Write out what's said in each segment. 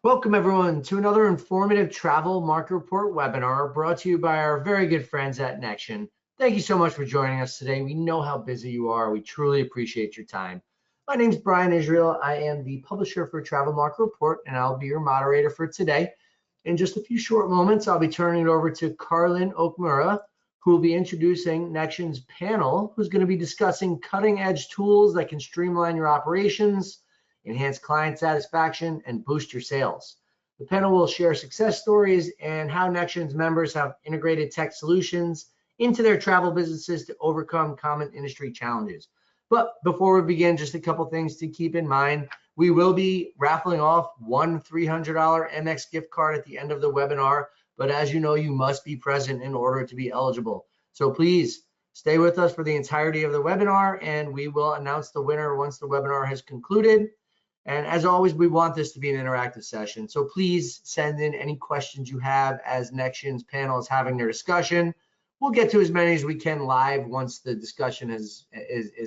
Welcome everyone to another informative travel market report webinar brought to you by our very good friends at Nexion. Thank you so much for joining us today. We know how busy you are. We truly appreciate your time. My name is Brian Israel. I am the publisher for Travel Market Report, and I'll be your moderator for today. In just a few short moments, I'll be turning it over to Carlin Okamura, who will be introducing Nexion's panel, who's going to be discussing cutting-edge tools that can streamline your operations, enhance client satisfaction, and boost your sales. The panel will share success stories and how Nexion's members have integrated tech solutions into their travel businesses to overcome common industry challenges. But before we begin, just a couple things to keep in mind. We will be raffling off one $300 MX gift card at the end of the webinar, but as you know, you must be present in order to be eligible. So please stay with us for the entirety of the webinar, and we will announce the winner once the webinar has concluded. And as always, we want this to be an interactive session. So please send in any questions you have as Nexion's panel is having their discussion. We'll get to as many as we can live once the discussion is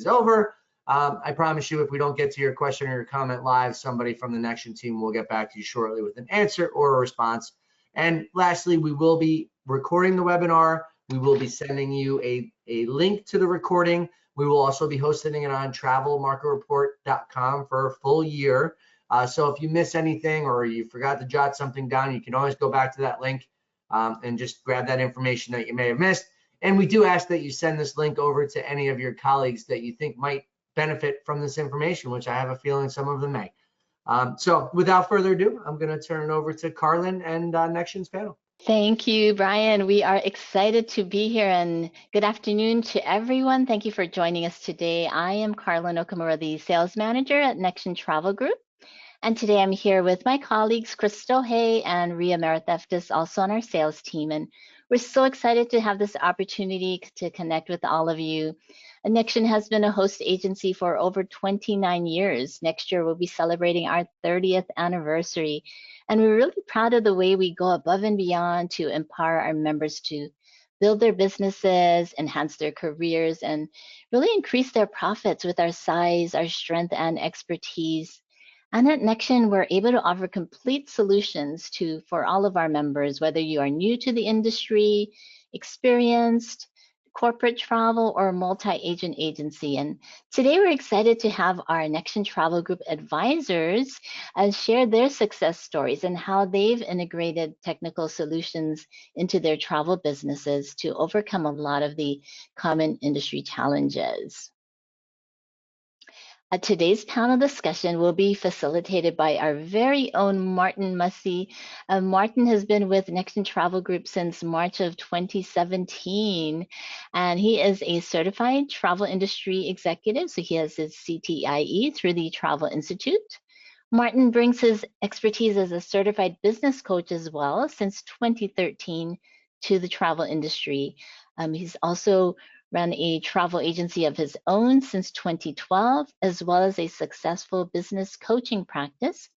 over. I promise you, if we don't get to your question or your comment live, somebody from the Nexion team will get back to you shortly with an answer or a response. And lastly, we will be recording the webinar. We will be sending you a link to the recording. We will also be hosting it on travelmarketreport.com for a full year. So if you miss anything or you forgot to jot something down, you can always go back to that link and just grab that information that you may have missed. And we do ask that you send this link over to any of your colleagues that you think might benefit from this information, which I have a feeling some of them may. So without further ado, I'm going to turn it over to Carlin and Nexion's panel. Thank you, Brian. We are excited to be here, and good afternoon to everyone. Thank you for joining us today. I am Carlin Okamura, the sales manager at Nexion Travel Group. And today I'm here with my colleagues, Crystal Hay and Ria Maratheftis, also on our sales team. And we're so excited to have this opportunity to connect with all of you. Nexion has been a host agency for over 29 years. Next year, we'll be celebrating our 30th anniversary. And we're really proud of the way we go above and beyond to empower our members to build their businesses, enhance their careers, and really increase their profits with our size, our strength, and expertise. And at Nexion, we're able to offer complete solutions for all of our members, whether you are new to the industry, experienced, corporate travel, or multi-agent agency. And today we're excited to have our Nexion Travel Group advisors share their success stories and how they've integrated technical solutions into their travel businesses to overcome a lot of the common industry challenges. Today's panel discussion will be facilitated by our very own Martin Mussey. Martin has been with Nexion Travel Group since March of 2017, and he is a certified travel industry executive, so he has his CTIE through the Travel Institute. Martin brings his expertise as a certified business coach as well since 2013 to the travel industry. He's also ran a travel agency of his own since 2012, as well as a successful business coaching practice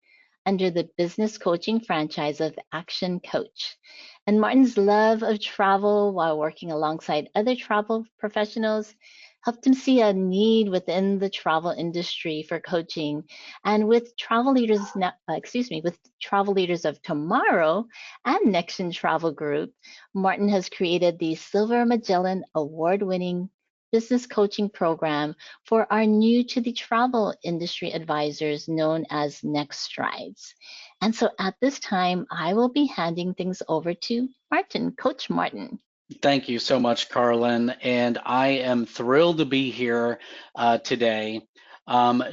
under the business coaching franchise of Action Coach. And Martin's love of travel while working alongside other travel professionals helped him see a need within the travel industry for coaching. And with travel leaders, with travel leaders of tomorrow and Nexion Travel Group, Martin has created the Silver Magellan award-winning business coaching program for our new to the travel industry advisors known as Next Strides. And so at this time, I will be handing things over to Martin, Coach Martin. Thank you so much, Carlin, and I am thrilled to be here today,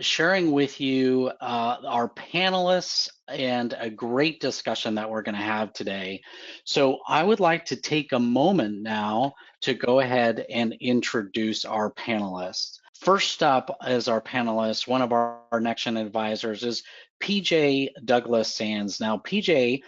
sharing with you our panelists and a great discussion that we're going to have today. So I would like to take a moment now to go ahead and introduce our panelists. First up as our panelist, one of our Nexion advisors is PJ Douglas Sands. Now, PJ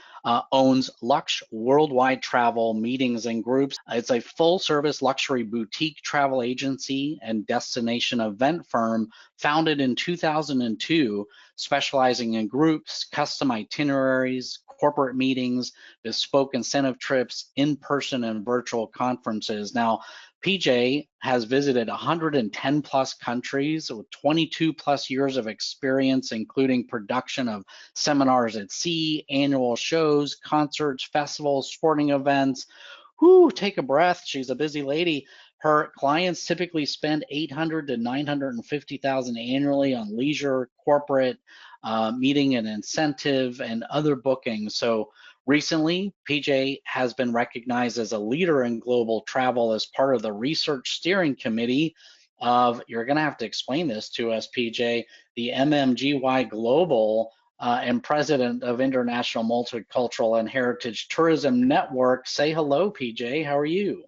owns Lux Worldwide Travel Meetings and Groups. It's a full-service luxury boutique travel agency and destination event firm founded in 2002, specializing in groups, custom itineraries, corporate meetings, bespoke incentive trips, in-person and virtual conferences. Now, PJ has visited 110 plus countries with 22 plus years of experience, including production of seminars at sea, annual shows, concerts, festivals, sporting events. Whoo, take a breath. She's a busy lady. Her clients typically spend 800 to 950,000 annually on leisure, corporate, meeting and incentive, and other bookings. So recently, PJ has been recognized as a leader in global travel as part of the research steering committee of, you're going to have to explain this to us, PJ, the MMGY Global and president of International Multicultural and Heritage Tourism Network. Say hello, PJ. How are you?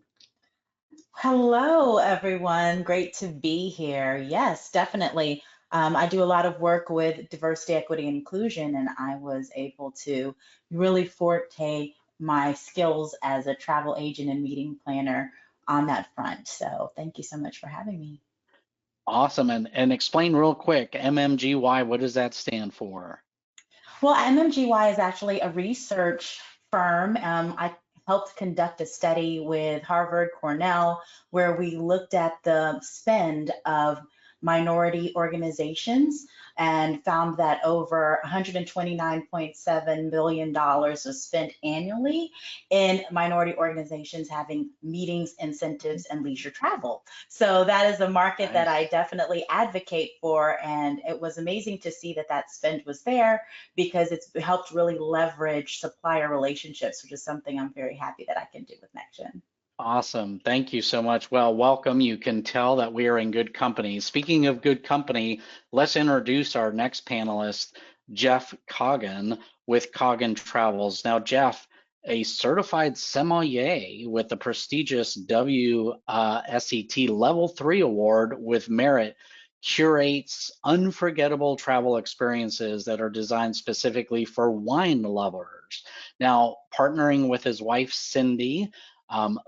Hello, everyone. Great to be here. Yes, definitely. I do a lot of work with diversity, equity, and inclusion, and I was able to really forte my skills as a travel agent and meeting planner on that front. So thank you so much for having me. Awesome. And explain real quick, MMGY, what does that stand for? Well, MMGY is actually a research firm. I helped conduct a study with Harvard, Cornell, where we looked at the spend of minority organizations and found that over $129.7 billion was spent annually in minority organizations having meetings, incentives, and leisure travel. So that is a market that I definitely advocate for, and it was amazing to see that that spend was there because it's helped really leverage supplier relationships, which is something I'm very happy that I can do with NextGen. Awesome. Thank you so much. Well, welcome. You can tell that we are in good company. Speaking of good company, let's introduce our next panelist, Jeff Coggin with Coggin Travels. Now, Jeff, a certified sommelier with the prestigious WSET Level 3 award with merit, curates unforgettable travel experiences that are designed specifically for wine lovers. Now, partnering with his wife, Cindy,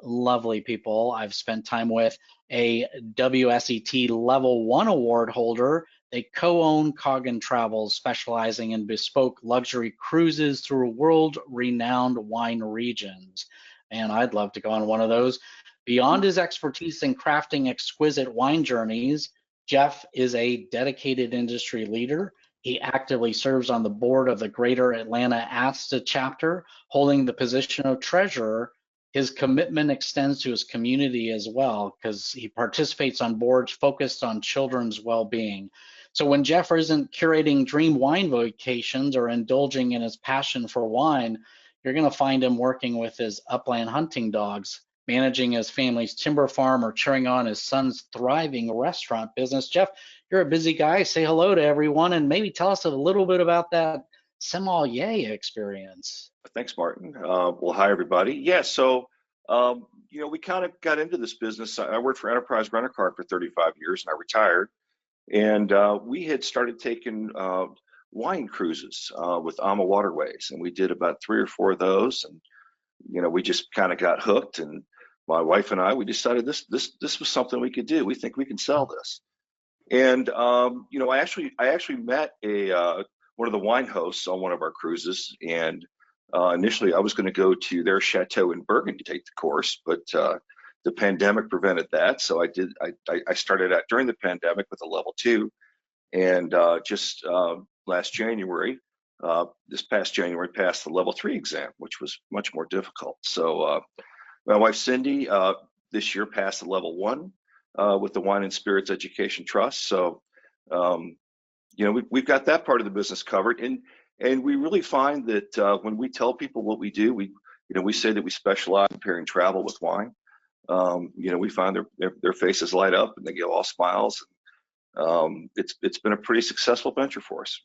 lovely people I've spent time with, a WSET Level 1 award holder. They co-own Coggin Travels, specializing in bespoke luxury cruises through world-renowned wine regions. And I'd love to go on one of those. Beyond his expertise in crafting exquisite wine journeys, Jeff is a dedicated industry leader. He actively serves on the board of the Greater Atlanta ASTA chapter, holding the position of treasurer. His commitment extends to his community as well, because he participates on boards focused on children's well-being. So when Jeff isn't curating dream wine vacations or indulging in his passion for wine, you're going to find him working with his upland hunting dogs, managing his family's timber farm, or cheering on his son's thriving restaurant business. Jeff, you're a busy guy. Say hello to everyone and maybe tell us a little bit about that sommelier experience. Thanks, Martin. Well, hi, everybody. Yeah, so, we kind of got into this business. I worked for Enterprise Rent-A-Car for 35 years, and I retired. And we had started taking wine cruises with AMA Waterways, and we did about 3 or 4 of those. And, we just kind of got hooked. And my wife and I, we decided this was something we could do. We think we can sell this. And, I actually met one of the wine hosts on one of our cruises, and initially I was going to go to their chateau in Bergen to take the course, but the pandemic prevented that. So I started out during the pandemic with a level 2, and just last January, this past January, passed the level 3 exam, which was much more difficult. So my wife Cindy this year passed the level 1 with the Wine and Spirits Education Trust. So we've got that part of the business covered, and we really find that when we tell people what we do, we say that we specialize in pairing travel with wine. We find their faces light up and they get all smiles. It's been a pretty successful venture for us.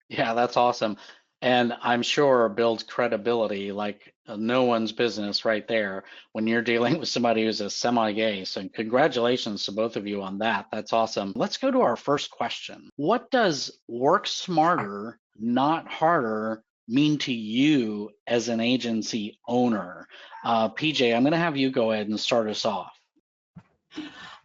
Yeah, that's awesome. And I'm sure builds credibility like no one's business right there when you're dealing with somebody who's a sommelier. So congratulations to both of you on that. That's awesome. Let's go to our first question. What does work smarter, not harder mean to you as an agency owner? PJ, I'm going to have you go ahead and start us off.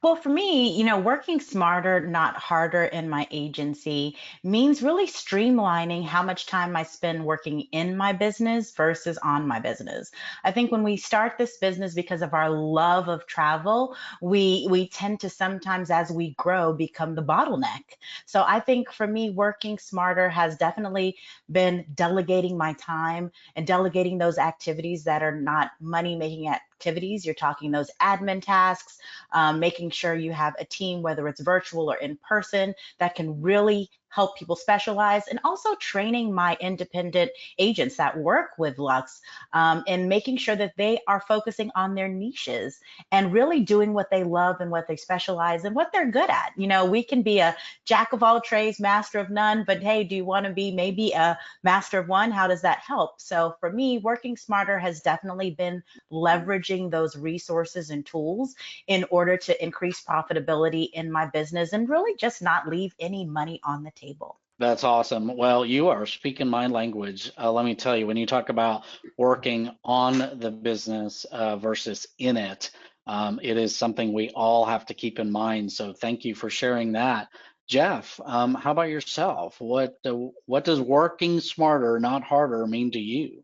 Well, for me, working smarter, not harder in my agency means really streamlining how much time I spend working in my business versus on my business. I think when we start this business because of our love of travel, we tend to sometimes, as we grow, become the bottleneck. So I think for me, working smarter has definitely been delegating my time and delegating those activities that are not money making activities. You're talking those admin tasks, making sure you have a team, whether it's virtual or in person, that can really help people specialize, and also training my independent agents that work with Lux, and making sure that they are focusing on their niches and really doing what they love and what they specialize and what they're good at. We can be a jack of all trades, master of none, but hey, do you want to be maybe a master of one? How does that help? So for me, working smarter has definitely been leveraging those resources and tools in order to increase profitability in my business and really just not leave any money on the table. That's awesome. Well, you are speaking my language. Let me tell you, when you talk about working on the business versus in it, it is something we all have to keep in mind. So thank you for sharing that. Jeff, how about yourself? What does working smarter, not harder, mean to you?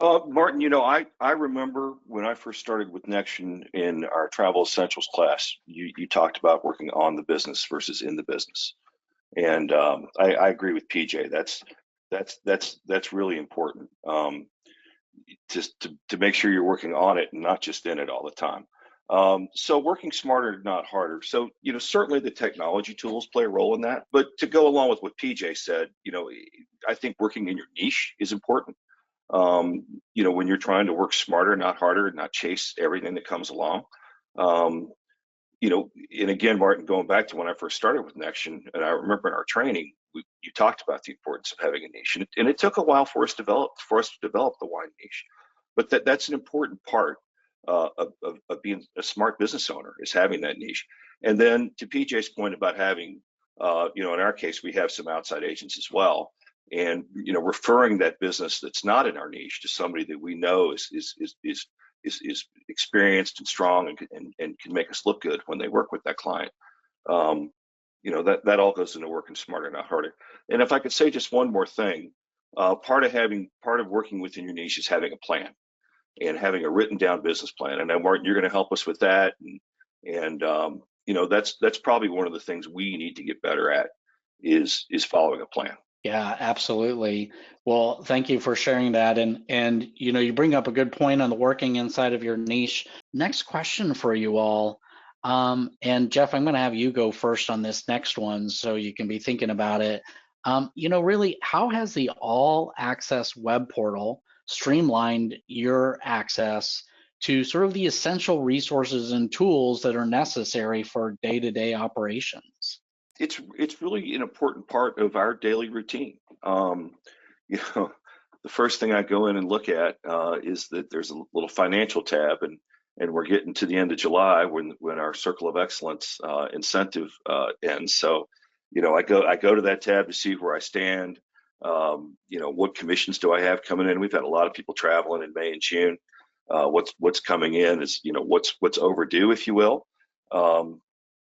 Martin, I remember when I first started with Nexion in our travel essentials class, you talked about working on the business versus in the business. And I agree with PJ. That's really important. Just to make sure you're working on it and not just in it all the time. So working smarter, not harder. So certainly the technology tools play a role in that. But to go along with what PJ said, I think working in your niche is important. When you're trying to work smarter, not harder, and not chase everything that comes along. And again, Martin, going back to when I first started with Nexion, and I remember in our training, you talked about the importance of having a niche, and it took a while for us to develop the wine niche, but that's an important part of being a smart business owner, is having that niche. And then to PJ's point about having, in our case, we have some outside agents as well, and referring that business that's not in our niche to somebody that we know is experienced and strong and can make us look good when they work with that client. That all goes into working smarter, not harder. And if I could say just one more thing, part of working within your niche is having a plan and having a written down business plan. And then Martin, you're going to help us with that. And that's probably one of the things we need to get better at is following a plan. Yeah, absolutely. Well, thank you for sharing that. And you bring up a good point on the working inside of your niche. Next question for you all. And Jeff, I'm going to have you go first on this next one so you can be thinking about it. Really, how has the all access web portal streamlined your access to sort of the essential resources and tools that are necessary for day-to-day operations? It's really an important part of our daily routine. The first thing I go in and look at is that there's a little financial tab, and we're getting to the end of July when our Circle of Excellence incentive ends. So, I go to that tab to see where I stand. What commissions do I have coming in? We've had a lot of people traveling in May and June. What's coming in is what's overdue, if you will.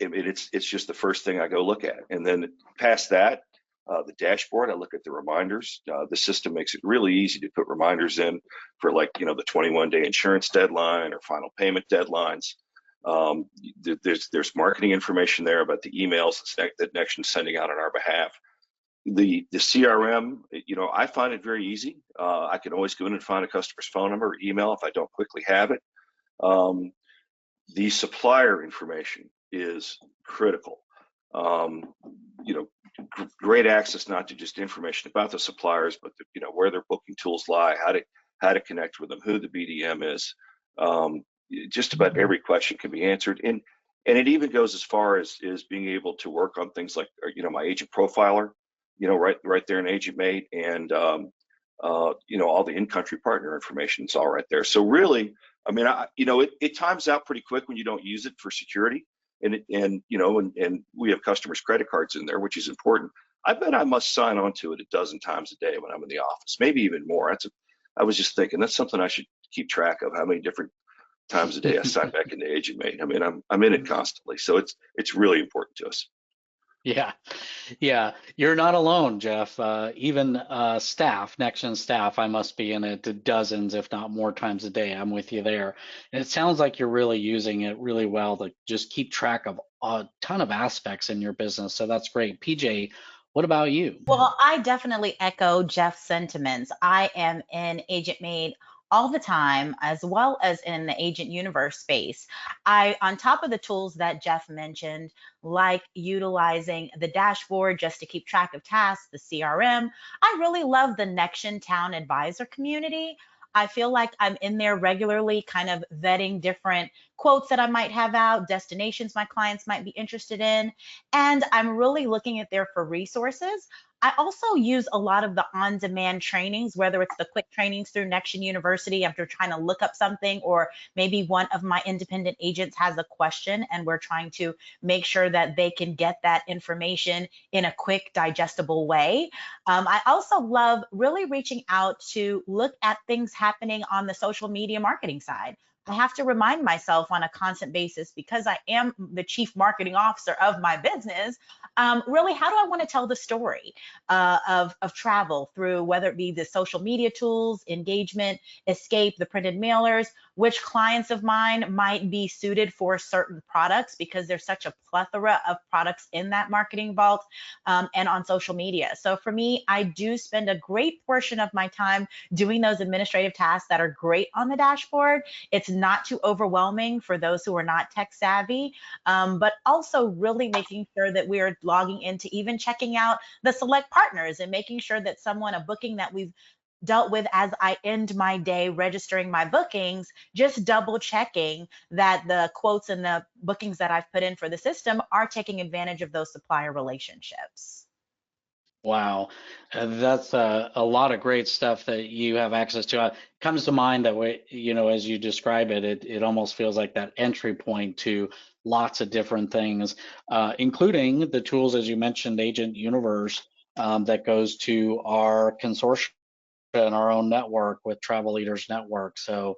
It's just the first thing I go look at, and then past that, the dashboard, I look at the reminders. The system makes it really easy to put reminders in for the 21-day insurance deadline or final payment deadlines. There's marketing information there about the emails that Nexion's sending out on our behalf. The CRM, I find it very easy. I can always go in and find a customer's phone number or email if I don't quickly have it. The supplier information is critical. Great access not to just information about the suppliers, but where their booking tools lie, how to connect with them, who the BDM is. Just about every question can be answered, and it even goes as far as being able to work on things like my agent profiler, right there in Agent Mate, and all the in-country partner information is all right there. So really, I mean, it times out pretty quick when you don't use it for security, and we have customers' credit cards in there, which is important. I bet I must sign on to it a dozen times a day when I'm in the office, maybe even more. I was just thinking that's something I should keep track of, how many different times a day I sign back into Agent Mate. I mean, I'm in it constantly, so it's really important to us. Yeah, yeah, you're not alone, Jeff. Even staff, NextGen staff, I must be in it dozens, if not more times a day. I'm with you there. And it sounds like you're really using it really well to just keep track of a ton of aspects in your business. So that's great. PJ, what about you? Well, I definitely echo Jeff's sentiments. I am in Agent Made all the time, as well as in the Agent Universe space. On top of the tools that Jeff mentioned, like utilizing the dashboard just to keep track of tasks, the CRM, I really love the Nexion Town Advisor community. I feel like I'm in there regularly, kind of vetting different quotes that I might have out, destinations my clients might be interested in, and I'm really looking at there for resources. I also use a lot of the on-demand trainings, whether it's the quick trainings through Nexion University after trying to look up something, or maybe one of my independent agents has a question and we're trying to make sure that they can get that information in a quick, digestible way. I also love really reaching out to look at things happening on the social media marketing side. I have to remind myself on a constant basis, because I am the chief marketing officer of my business, really, how do I want to tell the story of travel through whether it be the social media tools, engagement, escape, the printed mailers, which clients of mine might be suited for certain products because there's such a plethora of products in that marketing vault, and on social media. So for me, I do spend a great portion of my time doing those administrative tasks that are great on the dashboard. It's not too overwhelming for those who are not tech savvy, but also really making sure that we are logging into even checking out the select partners and making sure that a booking that we've dealt with as I end my day registering my bookings, just double checking that the quotes and the bookings that I've put in for the system are taking advantage of those supplier relationships. Wow, that's a lot of great stuff that you have access to. Comes to mind that way, as you describe it, it almost feels like that entry point to lots of different things, including the tools, as you mentioned, Agent Universe, that goes to our consortium and our own network with Travel Leaders Network. So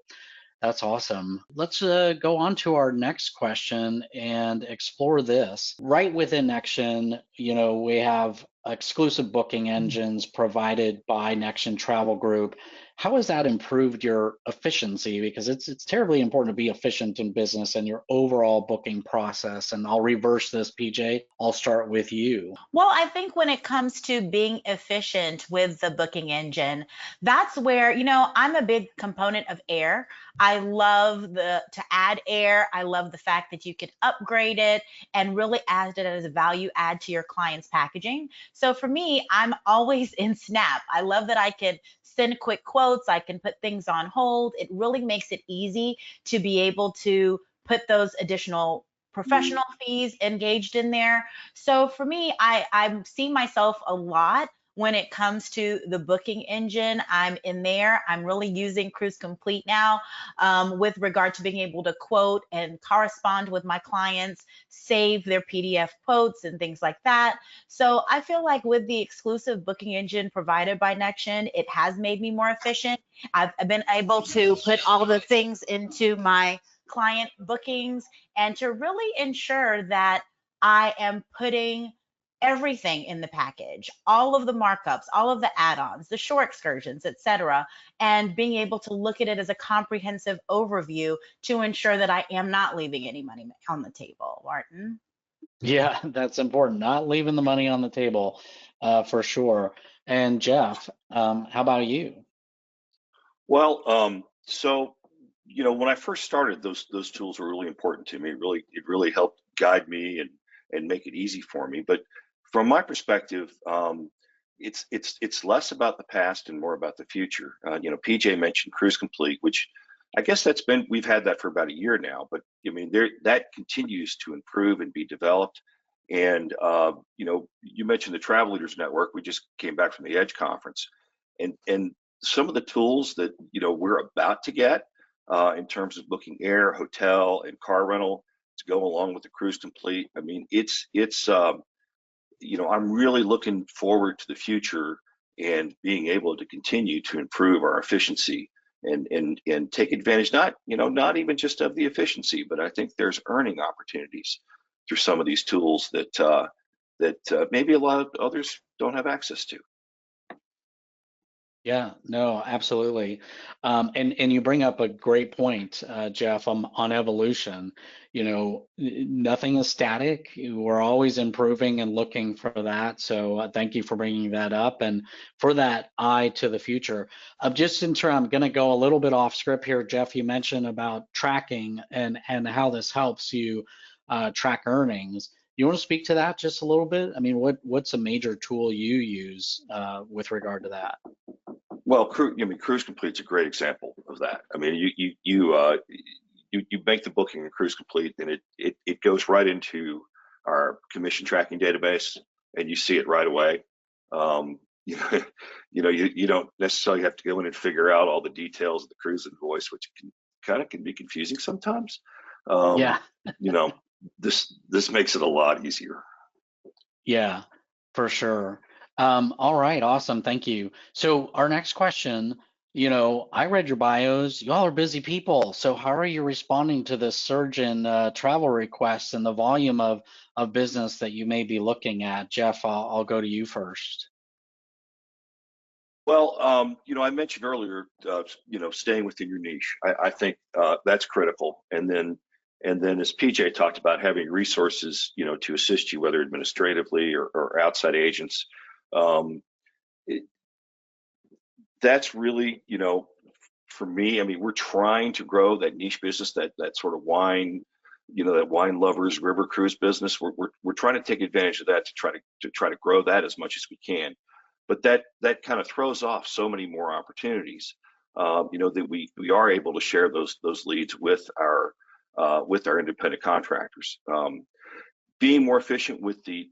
that's awesome. Let's go on to our next question and explore this. Right within Nexion, we have exclusive booking engines provided by Nexion Travel Group. How has that improved your efficiency? Because it's terribly important to be efficient in business and your overall booking process. And I'll reverse this, PJ. I'll start with you. Well, I think when it comes to being efficient with the booking engine, that's where, I'm a big component of air. I love to add air. I love the fact that you can upgrade it and really add it as a value add to your client's packaging. So for me, I'm always in Snap. I love that I can send quick quotes. I can put things on hold. It really makes it easy to be able to put those additional professional fees engaged in there. So for me, I'm seeing myself a lot when it comes to the booking engine. I'm in there. I'm really using Cruise Complete now, with regard to being able to quote and correspond with my clients, save their PDF quotes and things like that. So I feel like with the exclusive booking engine provided by Nexion, it has made me more efficient. I've been able to put all the things into my client bookings and to really ensure that I am putting everything in the package, all of the markups, all of the add-ons, the shore excursions, etc., and being able to look at it as a comprehensive overview to ensure that I am not leaving any money on the table. Martin? Yeah, that's important. Not leaving the money on the table, for sure. And Jeff, how about you? Well, so when I first started, those tools were really important to me. It really helped guide me and make it easy for me. But from my perspective, it's less about the past and more about the future. PJ mentioned Cruise Complete, which I guess we've had that for about a year now. But I mean, that continues to improve and be developed. And you mentioned the Travel Leaders Network. We just came back from the Edge conference, and some of the tools that we're about to get in terms of booking air, hotel, and car rental to go along with the Cruise Complete. I mean, it's I'm really looking forward to the future and being able to continue to improve our efficiency and take advantage, not even just of the efficiency, but I think there's earning opportunities through some of these tools that maybe a lot of others don't have access to. Yeah, no, absolutely. And you bring up a great point, Jeff, on evolution. Nothing is static. We're always improving and looking for that. So thank you for bringing that up and for that eye to the future. Just in turn, I'm going to go a little bit off script here, Jeff. You mentioned about tracking and how this helps you track earnings. You want to speak to that just a little bit? I mean, what's a major tool you use with regard to that? Well, Cruise Complete's a great example of that. I mean, you make the booking in Cruise Complete, and it goes right into our commission tracking database, and you see it right away. You don't necessarily have to go in and figure out all the details of the cruise invoice, which can be confusing sometimes. Yeah. This makes it a lot easier. Yeah, for sure. All right, awesome. Thank you. So our next question, I read your bios. Y'all are busy people. So how are you responding to this surge in travel requests and the volume of business that you may be looking at? Jeff, I'll go to you first. Well, I mentioned earlier, staying within your niche. I think that's critical. And then as PJ talked about, having resources, to assist you, whether administratively or outside agents, that's really, for me. I mean, we're trying to grow that niche business, that sort of wine, that wine lovers river cruise business. We're trying to take advantage of that to try to grow that as much as we can. But that kind of throws off so many more opportunities, that we are able to share those leads with our independent contractors. Being more efficient with the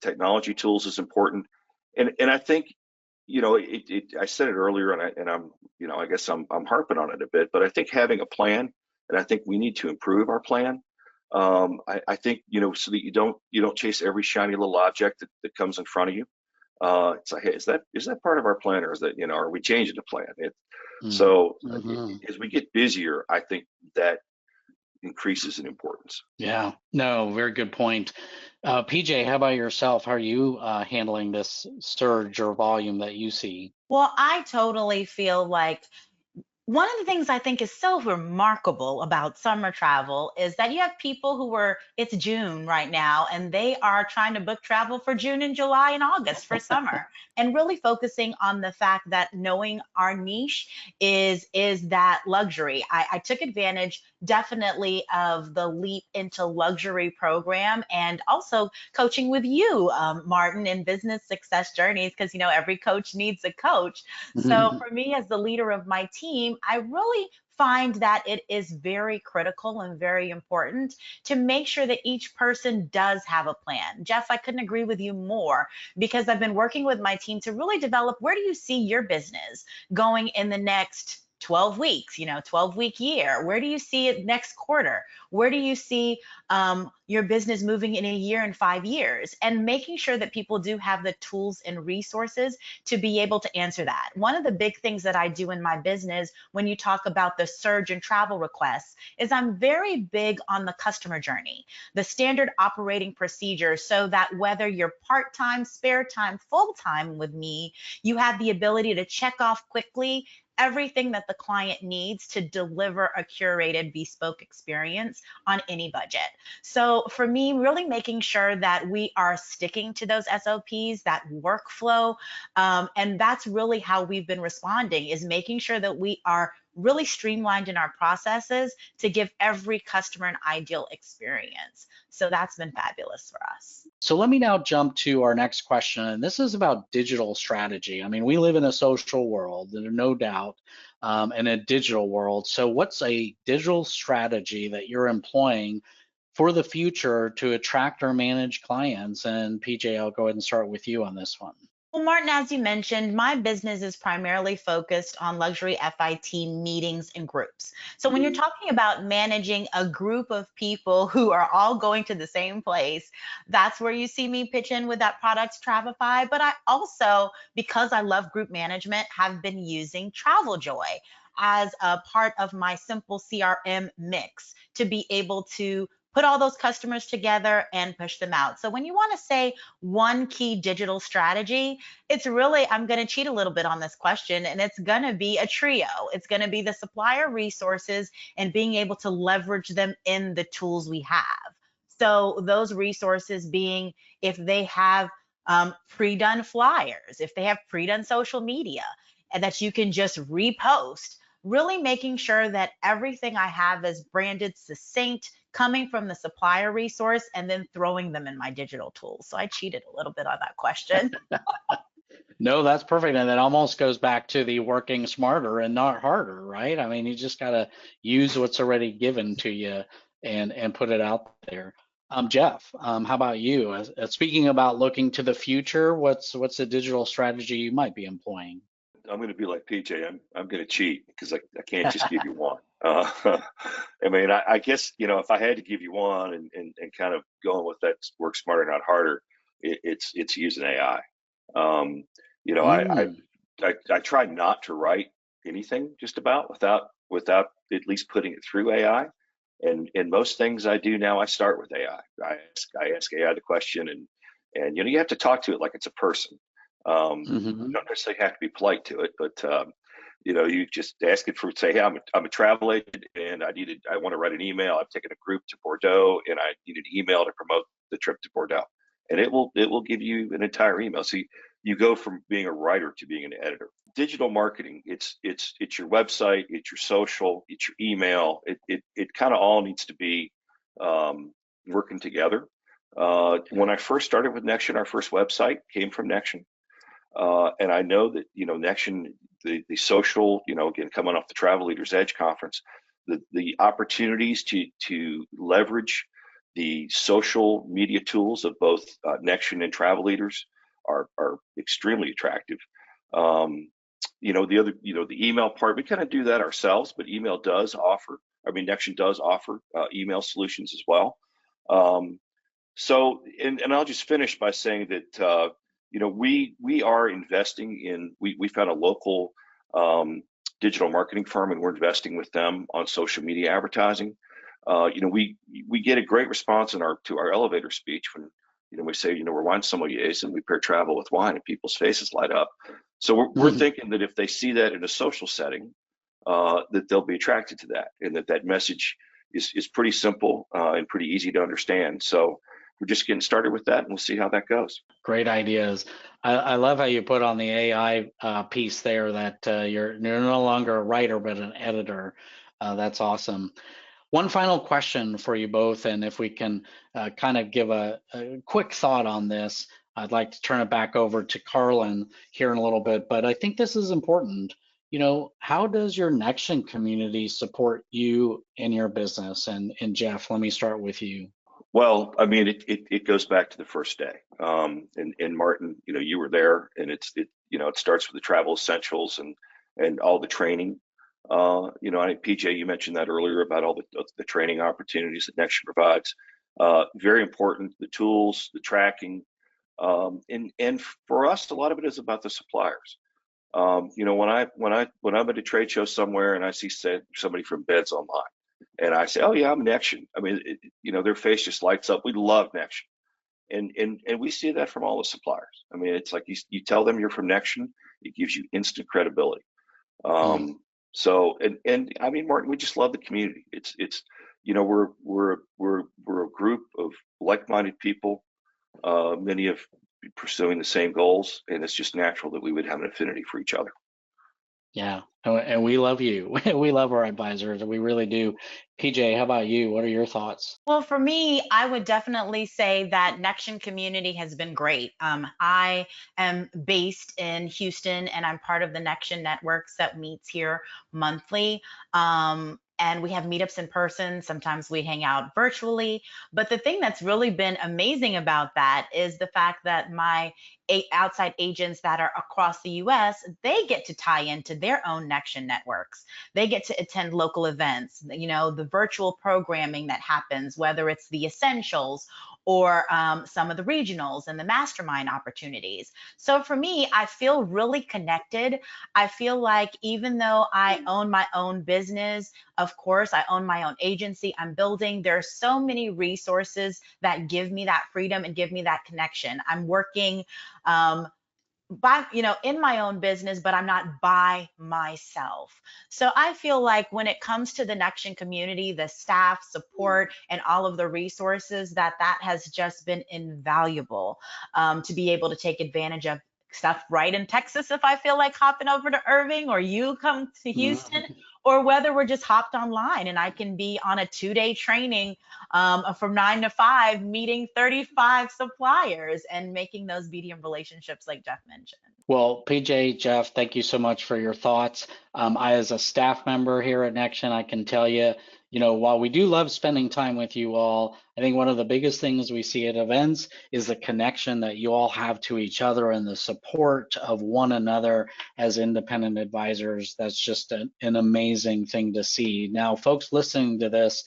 technology tools is important, and I think, I said it earlier, and I guess I'm harping on it a bit, but I think having a plan, and I think we need to improve our plan. I think, so that you don't chase every shiny little object that comes in front of you. It's like, hey, is that part of our plan, or is that, are we changing the plan? So as we get busier, I think that increases in importance. Yeah, no, very good point. PJ, how about yourself? How are you handling this surge or volume that you see? Well, I totally feel like one of the things I think is so remarkable about summer travel is that you have people it's June right now, and they are trying to book travel for June and July and August for summer, and really focusing on the fact that knowing our niche is that luxury. I took advantage definitely of the Leap into Luxury program, and also coaching with you, Martin, in business success journeys, because every coach needs a coach. So for me, as the leader of my team, I really find that it is very critical and very important to make sure that each person does have a plan. Jeff, I couldn't agree with you more, because I've been working with my team to really develop, where do you see your business going in the next 12 weeks, 12-week year? Where do you see it next quarter? Where do you see your business moving in a year and 5 years? And making sure that people do have the tools and resources to be able to answer that. One of the big things that I do in my business, when you talk about the surge in travel requests, is I'm very big on the customer journey, the standard operating procedure, so that whether you're part-time, spare time, full-time with me, you have the ability to check off quickly everything that the client needs to deliver a curated bespoke experience on any budget. So for me, really making sure that we are sticking to those SOPs, that workflow, and that's really how we've been responding, is making sure that we are really streamlined in our processes to give every customer an ideal experience. So that's been fabulous for us. So let me now jump to our next question, and this is about digital strategy. I mean, we live in a social world, there's no doubt, in a digital world. So what's a digital strategy that you're employing for the future to attract or manage clients? And PJ, I'll go ahead and start with you on this one. Well, Martin, as you mentioned, my business is primarily focused on luxury FIT meetings and groups. So when you're talking about managing a group of people who are all going to the same place, that's where you see me pitch in with that product, Travify. But I also, because I love group management, have been using Travel Joy. as a part of my simple CRM mix to be able to put all those customers together and push them out. So when you want to say one key digital strategy, it's really, I'm going to cheat a little bit on this question, and it's going to be a trio. It's going to be the supplier resources and being able to leverage them in the tools we have. So those resources being, if they have pre-done flyers, if they have pre-done social media, and that you can just repost, really making sure that everything I have is branded, succinct, coming from the supplier resource, and then throwing them in my digital tools. So I cheated a little bit on that question. No, that's perfect. And that almost goes back to the working smarter and not harder, right? I mean, you just got to use what's already given to you and put it out there. Jeff, how about you? Speaking about looking to the future, what's the digital strategy you might be employing? I'm going to be like PJ. I'm going to cheat because I can't just give you one. I mean, I guess, if I had to give you one and kind of going with that work smarter, not harder, it's using AI. I try not to write anything just about without at least putting it through AI. And most things I do now, I start with AI. I ask AI the question, and you have to talk to it like it's a person. You don't necessarily have to be polite to it, but you just ask it for, say, hey, I'm a travel agent, and I want to write an email. I've taken a group to Bordeaux, and I need an email to promote the trip to Bordeaux, and it will give you an entire email. So you go from being a writer to being an editor. Digital marketing, it's your website, it's your social, it's your email. It kind of all needs to be working together. When I first started with Nexion, our first website came from Nexion. And I know that, Nexion, the social, again, coming off the Travel Leaders Edge conference, the opportunities to leverage the social media tools of both Nexion and Travel Leaders are extremely attractive. The email part, we kind of do that ourselves, but Nexion does offer email solutions as well. So I'll just finish by saying that, we are investing in, we found a local digital marketing firm, and we're investing with them on social media advertising. We get a great response to our elevator speech when, we say, we're wine sommeliers and we pair travel with wine, and people's faces light up. So we're thinking that if they see that in a social setting, that they'll be attracted to that, and that message is pretty simple and pretty easy to understand. So we're just getting started with that, and we'll see how that goes. Great ideas. I love how you put on the AI piece there that you're no longer a writer, but an editor. That's awesome. One final question for you both, and if we can kind of give a quick thought on this, I'd like to turn it back over to Carlin here in a little bit, but I think this is important. How does your Nexion community support you in your business? And Jeff, let me start with you. Well, I mean, it goes back to the first day. And Martin, you were there, and it starts with the travel essentials and all the training. PJ, you mentioned that earlier about all the training opportunities that Nexion provides. Very important, the tools, the tracking, and for us, a lot of it is about the suppliers. When I'm at a trade show somewhere and I see somebody from Beds Online, and I say, oh yeah, I'm Nexion. I mean, their face just lights up. We love Nexion, and we see that from all the suppliers. I mean, it's like you tell them you're from Nexion, it gives you instant credibility. So, and I mean, Martin, we just love the community. It's we're a group of like-minded people, many of pursuing the same goals, and it's just natural that we would have an affinity for each other. Yeah, and we love you. We love our advisors, we really do. PJ, how about you? What are your thoughts? Well, for me, I would definitely say that Nexion community has been great. I am based in Houston, and I'm part of the Nexion networks that meets here monthly. And we have meetups in person. Sometimes we hang out virtually. But the thing that's really been amazing about that is the fact that my outside agents that are across the US, they get to tie into their own Nexion networks. They get to attend local events, the virtual programming that happens, whether it's the essentials or some of the regionals and the mastermind opportunities. So for me, I feel really connected. I feel like even though I own my own business, of course, I own my own agency, I'm building, there are so many resources that give me that freedom and give me that connection. I'm working by, in my own business, but I'm not by myself. So I feel like when it comes to the Nexion community, the staff support and all of the resources, that has just been invaluable, to be able to take advantage of stuff right in Texas if I feel like hopping over to Irving, or you come to Houston, or whether we're just hopped online and I can be on a 2-day training from 9 to 5, meeting 35 suppliers and making those medium relationships like Jeff mentioned. Well, PJ, Jeff, thank you so much for your thoughts. As a staff member here at Nexion, I can tell you, while we do love spending time with you all, I think one of the biggest things we see at events is the connection that you all have to each other and the support of one another as independent advisors. That's just an amazing thing to see. Now, folks listening to this,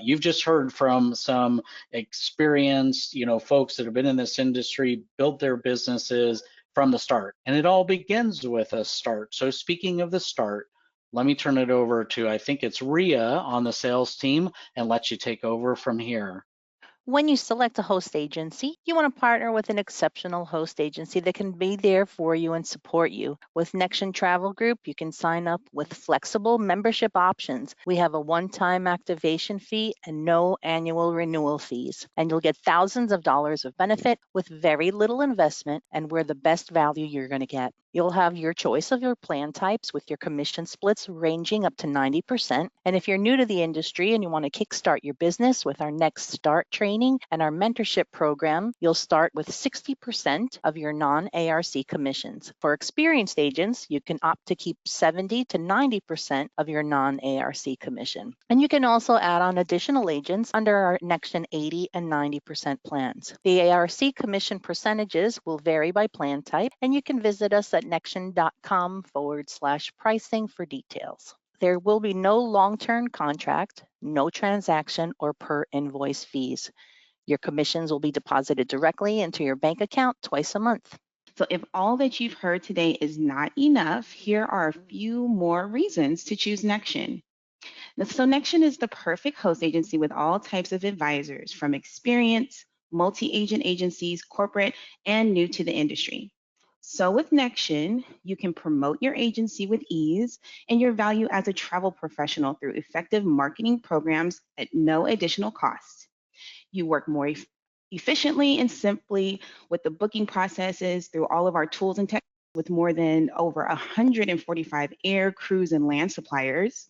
you've just heard from some experienced, folks that have been in this industry, built their businesses from the start, and it all begins with a start. So speaking of the start, let me turn it over to, I think it's Ria on the sales team, and let you take over from here. When you select a host agency, you want to partner with an exceptional host agency that can be there for you and support you. With Nexion Travel Group, you can sign up with flexible membership options. We have a one-time activation fee and no annual renewal fees. And you'll get thousands of dollars of benefit with very little investment, and we're the best value you're going to get. You'll have your choice of your plan types with your commission splits ranging up to 90%. And if you're new to the industry and you want to kickstart your business with our Next Start training and our mentorship program, you'll start with 60% of your non-ARC commissions. For experienced agents, you can opt to keep 70 to 90% of your non-ARC commission. And you can also add on additional agents under our Nexion 80 and 90% plans. The ARC commission percentages will vary by plan type, and you can visit us at nexion.com/pricing for details. There will be no long-term contract, no transaction, or per invoice fees. Your commissions will be deposited directly into your bank account twice a month. So if all that you've heard today is not enough, here are a few more reasons to choose Nexion. So Nexion is the perfect host agency with all types of advisors, from experienced, multi-agent agencies, corporate, and new to the industry. So with Nexion, you can promote your agency with ease and your value as a travel professional through effective marketing programs at no additional cost. You work more efficiently and simply with the booking processes through all of our tools and tech, with more than over 145 air, cruise, and land suppliers.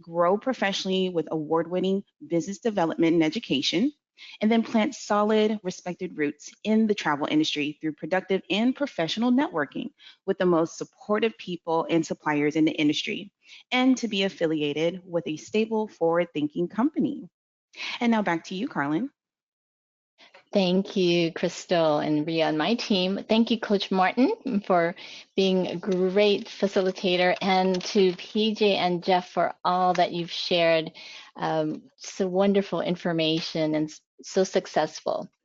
Grow professionally with award-winning business development and education, and then plant solid, respected roots in the travel industry through productive and professional networking with the most supportive people and suppliers in the industry, and to be affiliated with a stable, forward-thinking company. And now back to you, Carlin. Thank you, Crystal and Ria on my team. Thank you, Coach Martin, for being a great facilitator, and to PJ and Jeff for all that you've shared. So wonderful information and so successful.